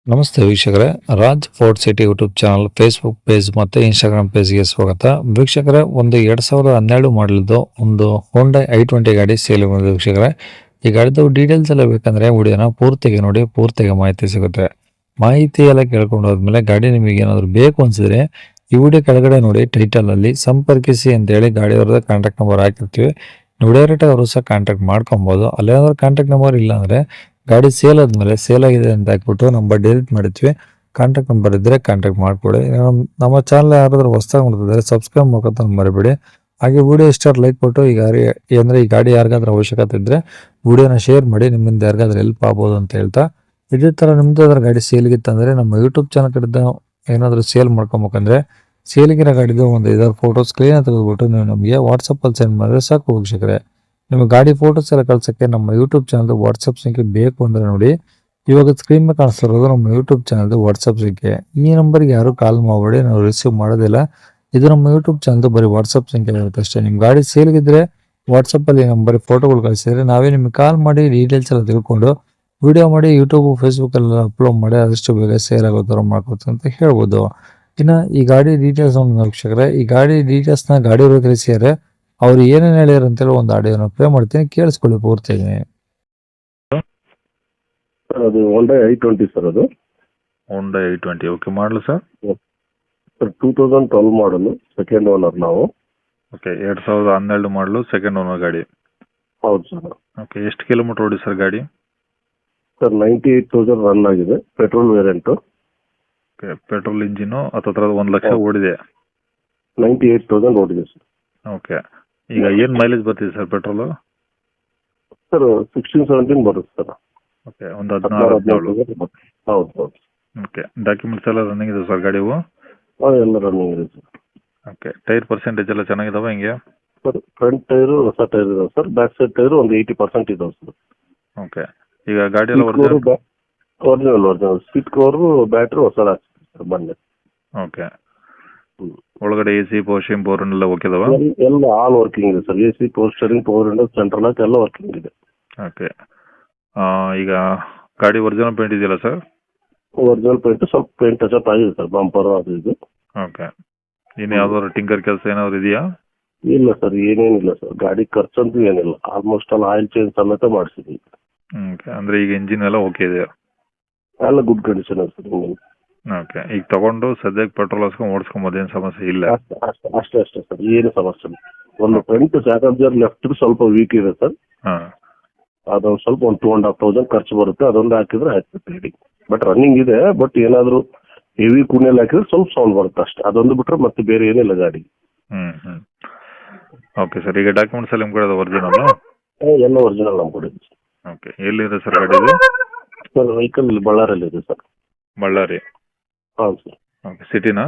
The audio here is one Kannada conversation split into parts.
ನಮಸ್ತೆ ವೀಕ್ಷಕರೇ, Raj fort city YouTube channel, Facebook page ಮತ್ತು ಇನ್ಸ್ಟಾಗ್ರಾಮ್ ಪೇಜ್ಗೆ ಸ್ವಾಗತ. ವೀಕ್ಷಕರೇ, ಒಂದು 2012 ಮಾಡಲಿದ್ದು ಒಂದು ಹೋಂಡಾ i20 ಗಾಡಿ ಸೇಲ್ ಬಂದಿದೆ ವೀಕ್ಷಕರೇ. ಈ ಗಾಡಿದು ಡೀಟೇಲ್ಸ್ ಎಲ್ಲ ಬೇಕಂದ್ರೆ ವಿಡಿಯೋನ ಪೂರ್ತಿಗೆ ನೋಡಿ, ಪೂರ್ತಿಗೆ ಮಾಹಿತಿ ಸಿಗುತ್ತೆ. ಮಾಹಿತಿ ಎಲ್ಲ ಕೇಳ್ಕೊಂಡು ಹೋದ್ಮೇಲೆ ಗಾಡಿ ನಿಮಗೆ ಏನಾದರೂ ಬೇಕು ಅನ್ಸಿದ್ರೆ ಈ ವಿಡಿಯೋ ಕೆಳಗಡೆ ನೋಡಿ, ಟೈಟಲಲ್ಲಿ ಸಂಪರ್ಕಿಸಿ ಅಂತೇಳಿ ಗಾಡಿಯವ್ರದ್ದು ಕಾಂಟ್ಯಾಕ್ಟ್ ನಂಬರ್ ಹಾಕಿರ್ತೀವಿ. ನೀವು ಡೈರೆಕ್ಟಾಗಿ ಅವರು ಸಹ ಕಾಂಟ್ಯಾಕ್ಟ್ ಮಾಡ್ಕೊಬೋದು. ಅಲ್ಲೇನಾದ್ರೂ ಕಾಂಟ್ಯಾಕ್ಟ್ ನಂಬರ್ ಇಲ್ಲ ಅಂದರೆ ಗಾಡಿ ಸೇಲ್ ಆದಮೇಲೆ ಸೇಲ್ ಆಗಿದೆ ಅಂತ ಹಾಕ್ಬಿಟ್ಟು ನಂಬರ್ ಡಿಲೀಟ್ ಮಾಡಿದ್ವಿ. ಕಾಂಟ್ಯಾಕ್ಟ್ ನಂಬರ್ ಇದ್ದರೆ ಕಾಂಟ್ಯಾಕ್ಟ್ ಮಾಡ್ಕೊಳ್ಳಿ. ನಮ್ಮ ಚಾನಲ್ ಯಾರಾದರೂ ಹೊಸ್ದಾಗಿ ನೋಡ್ತಿದ್ದಾರೆ ಸಬ್ಸ್ಕ್ರೈಬ್ ಮಾಡ್ಕೊತ ಮರಿಬೇಡಿ. ಹಾಗೆ ವಿಡಿಯೋ ಇಷ್ಟ ಲೈಕ್ ಕೊಟ್ಟು ಈ ಗಾಡಿ ಯಾರಿಗಾದ್ರೂ ಅವಶ್ಯಕತೆ ಇದ್ದರೆ ವಿಡಿಯೋನ ಶೇರ್ ಮಾಡಿ, ನಿಮ್ಮಿಂದ ಯಾರಿಗಾದ್ರೂ ಹೆಲ್ಪ್ ಆಗ್ಬೋದು ಅಂತ ಹೇಳ್ತಾ, ಇದೇ ಥರ ನಿಮ್ಮದು ಅದರ ಗಾಡಿ ಸೇಲ್ಗಿತ್ತಂದರೆ ನಮ್ಮ ಯೂಟ್ಯೂಬ್ ಚಾನಲ್ ಕಡೆಯಿಂದ ಏನಾದರೂ ಸೇಲ್ ಮಾಡ್ಕೊಬೇಕಂದ್ರೆ ಸೇಲಿಗಿರೋ ಗಾಡಿದು ಒಂದು 5 ಫೋಟೋಸ್ ಕ್ಲೀನಾಗಿ ತೆಗೆದುಬಿಟ್ಟು ನೀವು ನಮಗೆ ವಾಟ್ಸಪ್ಪಲ್ಲಿ ಸೆಂಡ್ ಮಾಡಿದ್ರೆ ಸಾಕು ವೀಕ್ಷಕರೇ. ನಿಮಗೆ ಗಾಡಿ ಫೋಟೋಸ್ ಎಲ್ಲ ಕಳ್ಸೋಕ್ಕೆ ನಮ್ಮ ಯೂಟ್ಯೂಬ್ ಚಾನಲ್ದು ವಾಟ್ಸಪ್ ಸಂಖ್ಯೆ ಬೇಕು ಅಂದರೆ ನೋಡಿ, ಇವಾಗ ಸ್ಕ್ರೀನ್ ಮೇಲೆ ಕಾಣಿಸ್ತಿರೋದು ನಮ್ಮ ಯೂಟ್ಯೂಬ್ ಚಾನಲ್ದು ವಾಟ್ಸಪ್ ಸಂಖ್ಯೆ. ಈ ನಂಬರ್ಗೆ ಯಾರು ಕಾಲ್ ಮಾಡಬೇಡಿ, ನಾವು ರಿಸೀವ್ ಮಾಡೋದಿಲ್ಲ. ಇದು ನಮ್ಮ ಯೂಟ್ಯೂಬ್ ಚಾನಲ್ದು ಬರೀ ವಾಟ್ಸಪ್ ಸಂಖ್ಯೆ ಇರುತ್ತೆ ಅಷ್ಟೇ. ನಿಮ್ಮ ಗಾಡಿ ಸೇಲ್ಗಿದ್ರೆ ವಾಟ್ಸಪ್ಪಲ್ಲಿ ನಂಬರ್ ಫೋಟೋಗಳು ಕಳಿಸಿದ್ರೆ ನಾವೇ ನಿಮಗೆ ಕಾಲ್ ಮಾಡಿ ಡೀಟೇಲ್ಸ್ ಎಲ್ಲ ತಿಳ್ಕೊಂಡು ವಿಡಿಯೋ ಮಾಡಿ ಯೂಟ್ಯೂಬ್ ಫೇಸ್ಬುಕ್ಕಲ್ಲಿ ಅಪ್ಲೋಡ್ ಮಾಡಿ ಆದಷ್ಟು ಬೇಗ ಸೇಲ್ ಆಗೋ ಥರ ಮಾಡ್ಕೊತೀವಿ ಅಂತ ಹೇಳ್ಬೋದು. ಇನ್ನು ಈ ಗಾಡಿ ಡೀಟೇಲ್ಸ್ ವೀಕ್ಷಕರೇ, ಈ ಗಾಡಿ ಡೀಟೇಲ್ಸ್ನ ಗಾಡಿಯವರು ತಿಳಿಸಿದರೆ ಅವ್ರು ಏನೇನು ಹೇಳ್ಯಾರ ಅಂತೇಳಿ ಒಂದು ಆಡಿಯೋನ ಪ್ಲೇ ಮಾಡ್ತೀನಿ, ಕೇಳಿಸ್ಕೊಳ್ಳಿ ಪೂರ್ತಿಯಾಗಿ. ಸರ್ ಅದು ಹೋಂಡಾ i20 ಸರ್. ಅದು ಹೋಂಡಾ i20. ಓಕೆ, ಮಾಡಲು ಸರ್? ಸರ್ 2012 ಮಾಡಲು, ಸೆಕೆಂಡ್ ಓನರ್ ನಾವು. ಓಕೆ, 2012 ಮಾಡಲು, ಸೆಕೆಂಡ್ ಓನರ್ ಗಾಡಿ. ಹೌದು ಸರ್. ಓಕೆ, ಎಷ್ಟು ಕಿಲೋಮೀಟರ್ ಓಡಿ ಸರ್ ಗಾಡಿ? ಸರ್ 98,000 ರನ್ ಆಗಿದೆ, petrol variant. Okay, petrol engine 1 lakh ಓಡಿದೆ. 98,000 ಓಡಿದೆ ಸರ್. ಓಕೆ, ಈಗ ಏನು ಮೈಲೇಜ್ ಬರ್ತಿದೆ ಸರ್ ಪೆಟ್ರೋಲು? ಸರ್ 16-17 ಬರುತ್ತೆ ಸರ್. ಓಕೆ, ಒಂದು 16-17. ಹೌದು ಹೌದು. ಓಕೆ, ಡಾಕ್ಯುಮೆಂಟ್ಸ್ ಎಲ್ಲ ರನ್ನಿಂಗ್ ಇದೆ ಸರ್ ಗಾಡಿವು? ಎಲ್ಲ ರನ್ನಿಂಗ್ ಇದೆ ಸರ್. ಓಕೆ, ಟೈರ್ ಪರ್ಸೆಂಟೇಜ್ ಎಲ್ಲ ಚೆನ್ನಾಗಿದಾವೆ ಹೆಂಗೆ? ಸರ್ ಫ್ರಂಟ್ ಟೈರು ಹೊಸ ಟೈರ್ ಇದಾವೆ ಸರ್, ಬ್ಯಾಕ್ ಸೈಡ್ ಟೈರು ಒಂದು 80% ಇದಾವೆ ಸರ್. ಓಕೆ, ಈಗ ಗಾಡಿ ಎಲ್ಲ ಒರಿಜಿನಲ್ ಸೀಟ್ ಕವರು ಬ್ಯಾಟ್ರಿ ಹೊಸ ಹಾಕ್ಸಿದೆ ಸರ್ ಬಂದೆ. ಓಕೆ, ಒಳಗಡೆ A C, power steering, power ಎಲ್ಲ ಓಕೆ ಇದಾವ? ಎಲ್ಲ ಆಲ್ ವರ್ಕಿಂಗ್ ಇದೆ sir. A C, power steering, power window, central lock ಎಲ್ಲ ವರ್ಕಿಂಗ್ ಇದೆ. ಓಕೆ, ಈಗ ಗಾಡಿ ಒರಿಜಿನಲ್ ಪೇಂಟ್ ಇದೆಯಲ್ಲ ಸರ್? ಒರಿಜಿನಲ್ ಪೇಂಟ್, ಸ್ವಲ್ಪ ಪೇಂಟ್ ಟಚ್ ಅಪ್ ಆಗಿದೆ ಸರ್, ಬಂಪರ್ ಅದು ಇದು. ಓಕೆ, ಇನ್ನು ಯಾವ್ದಾದ್ರು ಟಿಂಕರ್ ಕೆಲಸ ಏನಾದ್ರು ಇದೆಯಾ? ಇಲ್ಲ ಸರ್, ಏನೇನಿಲ್ಲ ಸರ್. ಗಾಡಿ ಖರ್ಚಂತೂ ಏನಿಲ್ಲ, ಆಲ್ಮೋಸ್ಟ್ ಆಲ್ ಆಯಿಲ್ ಚೇಂಜ್ ಸಮೇತ ಮಾಡಿಸಿದ್ವಿ. ಓಕೆ, ಅಂದ್ರೆ ಈಗ ಇಂಜಿನ್ ಎಲ್ಲ ಓಕೆ ಇದೆ? ಎಲ್ಲ ಗುಡ್ ಕಂಡೀಷನ್ ಇದೆ ಸರ್. ಓಕೆ, ಈಗ ತಗೊಂಡು ಸದ್ಯಕ್ಕೆ ಪೆಟ್ರೋಲ್ ಹಾಕ್ಸ್ಕೊಂಡು ಓಡಿಸ್ಕೊಂಬೋದು, ಏನು ಸಮಸ್ಯೆ ಇಲ್ಲ? ಅಷ್ಟೇ ಸರ್, ಏನು ಸಮಸ್ಯೆ ಇಲ್ಲ. ಒಂದು ಫ್ರಂಟ್ ಸ್ಯಾಕಬ್ಜರ್ ಲೆಫ್ಟ್ ಸ್ವಲ್ಪ ವೀಕ್ ಇದೆ ಸರ್. ಹಾಂ, ಅದೊಂದು ಸ್ವಲ್ಪ ಒಂದು 2,500 ಖರ್ಚು ಬರುತ್ತೆ, ಅದೊಂದು ಹಾಕಿದ್ರೆ ಆಯ್ತು ಗಾಡಿ. ಬಟ್ ರನ್ನಿಂಗ್ ಇದೆ. ಬಟ್ ಏನಾದರೂ ಹೆವಿ ಕೂನೆಲ್ಲ ಹಾಕಿದ್ರೆ ಸ್ವಲ್ಪ ಸೌಂಡ್ ಬರುತ್ತೆ ಅಷ್ಟೇ. ಅದೊಂದು ಬಿಟ್ರೆ ಮತ್ತೆ ಬೇರೆ ಏನಿಲ್ಲ ಗಾಡಿ. ಹ್ಞೂ. ಓಕೆ ಸರ್, ಈಗ ಡಾಕ್ಯುಮೆಂಟ್ಸ್ ಎಲ್ಲ ನಿಮ್ಮ ಕಡೆ ಒರಿಜಿನಲ್? ಎಲ್ಲ ಒರಿಜಿನಲ್ ನಮ್ಮ ಕಡೆ ಇದೆ. ಓಕೆ, ಎಲ್ಲಿದೆ ಸರ್ ಗಾಡಿದು? ಸರ್ ವೆಹಿಕಲ್ ಬಳ್ಳಾರಿಯಲ್ಲಿ ಇದೆ ಸರ್. ಬಳ್ಳಾರಿ? ಹೌದು ಸರ್. ಓಕೆ, ಸಿಟಿನಾ?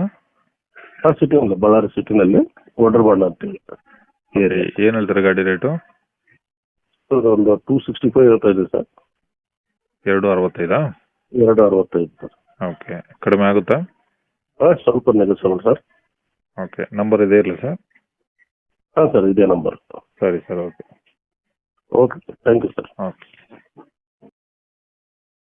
ಹಾಂ, ಸಿಟಿನಲ್ಲಿ, ಬಳ್ಳಾರಿ ಸಿಟಿನಲ್ಲಿ ಓಡರ್ಬಾಂಡ್ ಅಂತೇಳಿ ಏರಿಯಾ. ಏನು ಹೇಳ್ತಾರೆ ಗಾಡಿ ರೇಟು? ಸರ್ ಒಂದು 265 ಹೇಳ್ತಾ ಇದೆ ಸರ್. 265? 265 ಸರ್. ಓಕೆ, ಕಡಿಮೆ ಆಗುತ್ತಾ? ಹಾಂ, ಸ್ವಲ್ಪ ನೆಗೋಸಿಯಬಲ್ ಸರ್. ಓಕೆ, ನಂಬರ್ ಇದೆ ಇರಲಿ ಸರ್? ಹಾಂ ಸರ್, ಇದೇ ನಂಬರ್. ಸರಿ sir, okay. Okay sir, thank you sir. Okay.